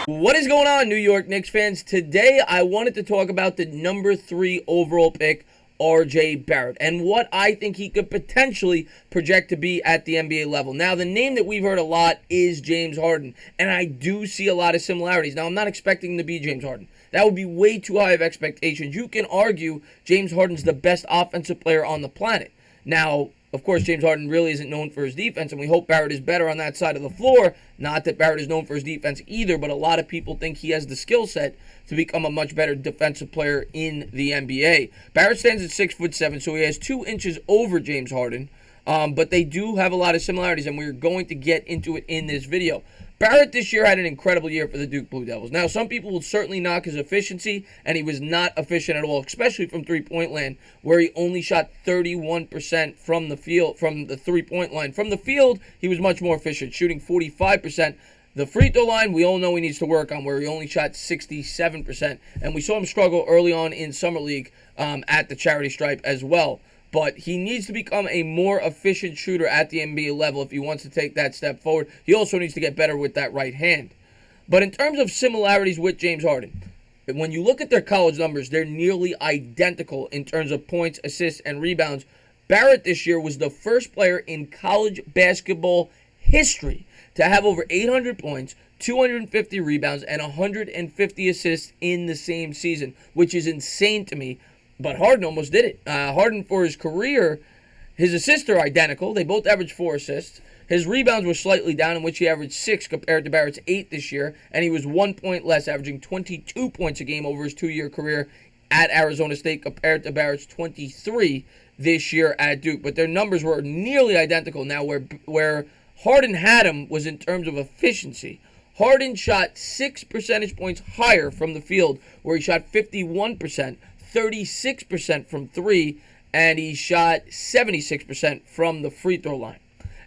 What is going on, New York Knicks fans? Today, I wanted to talk about the number 3 overall pick, R.J. Barrett, and what I think he could potentially project to be at the NBA level. Now, the name that we've heard a lot is James Harden, and I do see a lot of similarities. Now, I'm not expecting him to be James Harden. That would be way too high of expectations. You can argue James Harden's the best offensive player on the planet. Now, of course, James Harden really isn't known for his defense, and we hope Barrett is better on that side of the floor. Not that Barrett is known for his defense either, but a lot of people think he has the skill set to become a much better defensive player in the NBA. Barrett stands at 6'7", so he has 2 inches over James Harden, but they do have a lot of similarities, and we're going to get into it in this video. Barrett this year had an incredible year for the Duke Blue Devils. Now, some people will certainly knock his efficiency, and he was not efficient at all, especially from three-point land, where he only shot 31% from the field, from the three-point line. From the field, he was much more efficient, shooting 45%. The free throw line, we all know he needs to work on, where he only shot 67%. And we saw him struggle early on in Summer League at the charity stripe as well. But he needs to become a more efficient shooter at the NBA level if he wants to take that step forward. He also needs to get better with that right hand. But in terms of similarities with James Harden, when you look at their college numbers, they're nearly identical in terms of points, assists, and rebounds. Barrett this year was the first player in college basketball history to have over 800 points, 250 rebounds, and 150 assists in the same season, which is insane to me. But Harden almost did it. Harden, for his career, his assists are identical. They both averaged 4 assists. His rebounds were slightly down, in which he averaged 6 compared to Barrett's 8 this year. And he was 1 point less, averaging 22 points a game over his 2-year career at Arizona State compared to Barrett's 23 this year at Duke. But their numbers were nearly identical. Now, where Harden had him was in terms of efficiency. Harden shot 6 percentage points higher from the field, where he shot 51%. 36% from 3, and he shot 76% from the free throw line.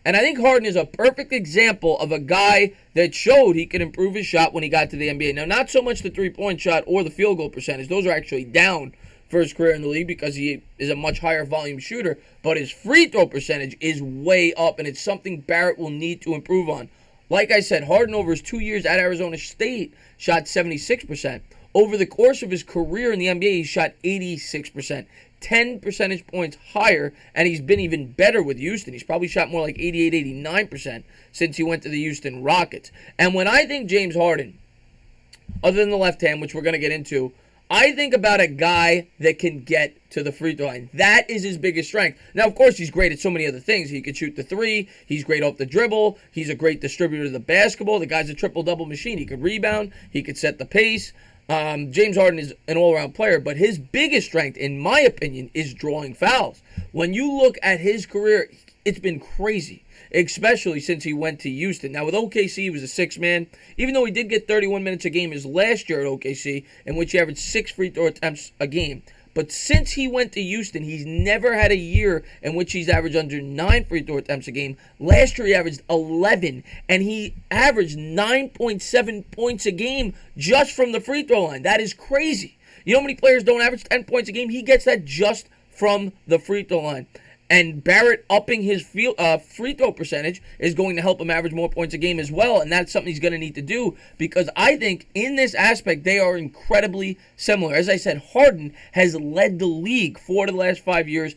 And I think Harden is a perfect example of a guy that showed he could improve his shot when he got to the NBA. Now, not so much the three-point shot or the field goal percentage. Those are actually down for his career in the league because he is a much higher volume shooter. But his free throw percentage is way up, and it's something Barrett will need to improve on. Like I said, Harden over his 2 years at Arizona State shot 76%. Over the course of his career in the NBA, he shot 86%, 10 percentage points higher, and he's been even better with Houston. He's probably shot more like 88, 89% since he went to the Houston Rockets. And when I think James Harden, other than the left hand, which we're going to get into, I think about a guy that can get to the free throw line. That is his biggest strength. Now, of course, he's great at so many other things. He could shoot the three. He's great off the dribble. He's a great distributor of the basketball. The guy's a triple-double machine. He could rebound. He could set the pace. James Harden is an all-around player, but his biggest strength, in my opinion, is drawing fouls. When you look at his career, it's been crazy, especially since he went to Houston. Now, with OKC, he was a 6-man. Even though he did get 31 minutes a game his last year at OKC, in which he averaged 6 free throw attempts a game. But since he went to Houston, he's never had a year in which he's averaged under 9 free throw attempts a game. Last year, he averaged 11, and he averaged 9.7 points a game just from the free throw line. That is crazy. You know how many players don't average 10 points a game? He gets that just from the free throw line. And Barrett upping his free throw percentage is going to help him average more points a game as well. And that's something he's going to need to do because I think in this aspect, they are incredibly similar. As I said, Harden has led the league 4 of the last 5 years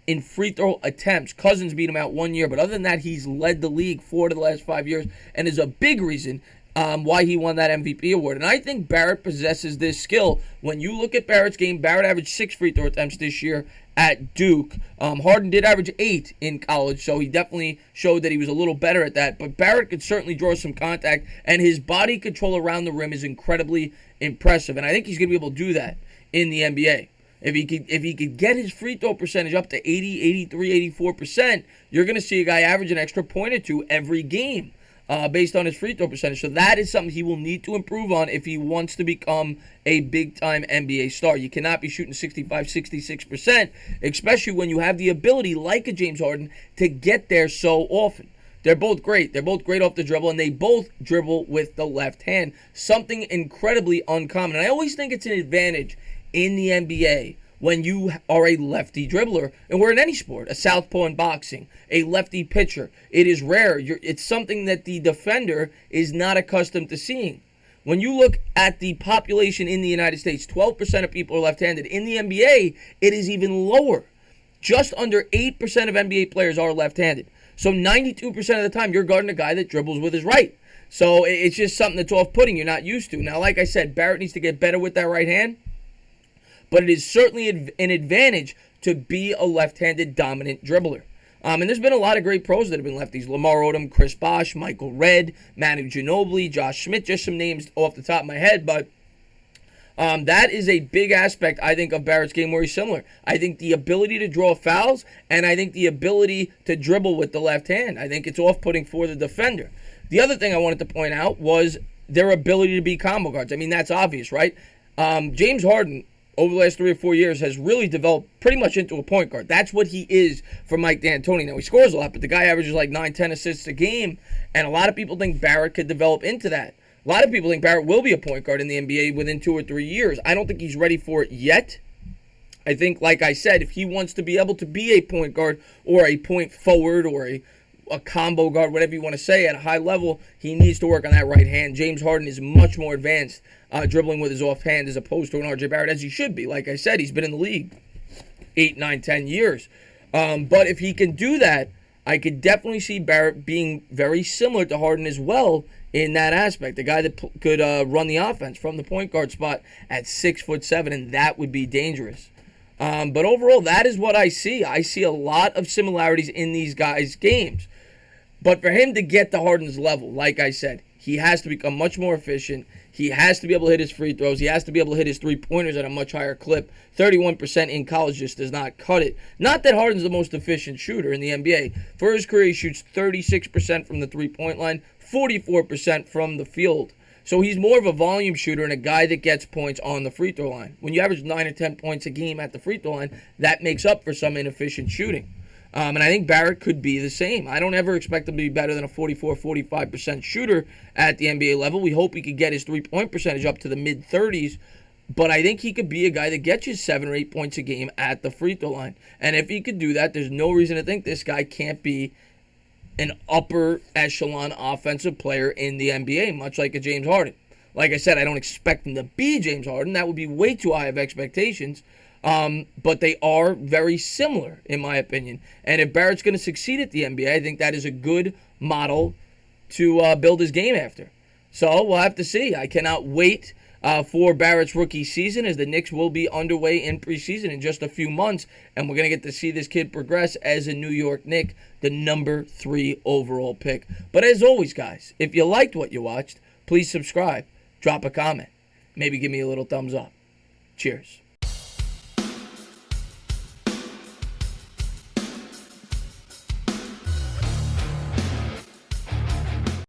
in free throw attempts. Cousins beat him out 1 year. But other than that, he's led the league 4 of the last 5 years and is a big reason why he won that MVP award. And I think Barrett possesses this skill. When you look at Barrett's game, Barrett averaged 6 free throw attempts this year at Duke. Harden did average 8 in college, so he definitely showed that he was a little better at that. But Barrett could certainly draw some contact, and his body control around the rim is incredibly impressive. And I think he's going to be able to do that in the NBA. If he could get his free throw percentage up to 80, 83, 84%, you're going to see a guy average an extra point or two every game. Based on his free throw percentage. So that is something he will need to improve on if he wants to become a big-time NBA star. You cannot be shooting 65, 66%, especially when you have the ability, like a James Harden, to get there so often. They're both great. They're both great off the dribble, and they both dribble with the left hand. Something incredibly uncommon. And I always think it's an advantage in the NBA when you are a lefty dribbler, and we're in any sport, a southpaw in boxing, a lefty pitcher. It is rare. It's something that the defender is not accustomed to seeing. When you look at the population in the United States, 12% of people are left-handed. In the NBA, it is even lower. Just under 8% of NBA players are left-handed. So 92% of the time, you're guarding a guy that dribbles with his right. So it's just something that's off-putting you're not used to. Now, like I said, Barrett needs to get better with that right hand. But it is certainly an advantage to be a left-handed dominant dribbler. And there's been a lot of great pros that have been lefties. Lamar Odom, Chris Bosh, Michael Redd, Manu Ginobili, Josh Schmidt, just some names off the top of my head. But that is a big aspect, I think, of Barrett's game where he's similar. I think the ability to draw fouls, and I think the ability to dribble with the left hand. I think it's off-putting for the defender. The other thing I wanted to point out was their ability to be combo guards. I mean, that's obvious, right? James Harden, over the last 3 or 4 years, has really developed pretty much into a point guard. That's what he is for Mike D'Antoni. Now, he scores a lot, but the guy averages like 9, 10 assists a game, and a lot of people think Barrett could develop into that. A lot of people think Barrett will be a point guard in the NBA within 2 or 3 years. I don't think he's ready for it yet. I think, like I said, if he wants to be able to be a point guard or a point forward or a combo guard, whatever you want to say, at a high level, he needs to work on that right hand. James Harden is much more advanced dribbling with his offhand as opposed to an RJ Barrett, as he should be. Like I said, he's been in the league 8, 9, 10 years. But if he can do that, I could definitely see Barrett being very similar to Harden as well in that aspect. A guy that could run the offense from the point guard spot at 6'7", and that would be dangerous. But overall, that is what I see. I see a lot of similarities in these guys' games. But for him to get to Harden's level, like I said, he has to become much more efficient. He has to be able to hit his free throws. He has to be able to hit his three-pointers at a much higher clip. 31% in college just does not cut it. Not that Harden's the most efficient shooter in the NBA. For his career, he shoots 36% from the three-point line, 44% from the field. So he's more of a volume shooter and a guy that gets points on the free throw line. When you average 9 or 10 points a game at the free throw line, that makes up for some inefficient shooting. And I think Barrett could be the same. I don't ever expect him to be better than a 44-45% shooter at the NBA level. We hope he could get his three-point percentage up to the mid-30s. But I think he could be a guy that gets you 7 or 8 points a game at the free throw line. And if he could do that, there's no reason to think this guy can't be an upper echelon offensive player in the NBA, much like a James Harden. Like I said, I don't expect him to be James Harden. That would be way too high of expectations. But they are very similar, in my opinion. And if Barrett's going to succeed at the NBA, I think that is a good model to build his game after. So we'll have to see. I cannot wait for Barrett's rookie season, as the Knicks will be underway in preseason in just a few months. And we're going to get to see this kid progress as a New York Knick, the number 3 overall pick. But as always, guys, if you liked what you watched, please subscribe, drop a comment, maybe give me a little thumbs up. Cheers.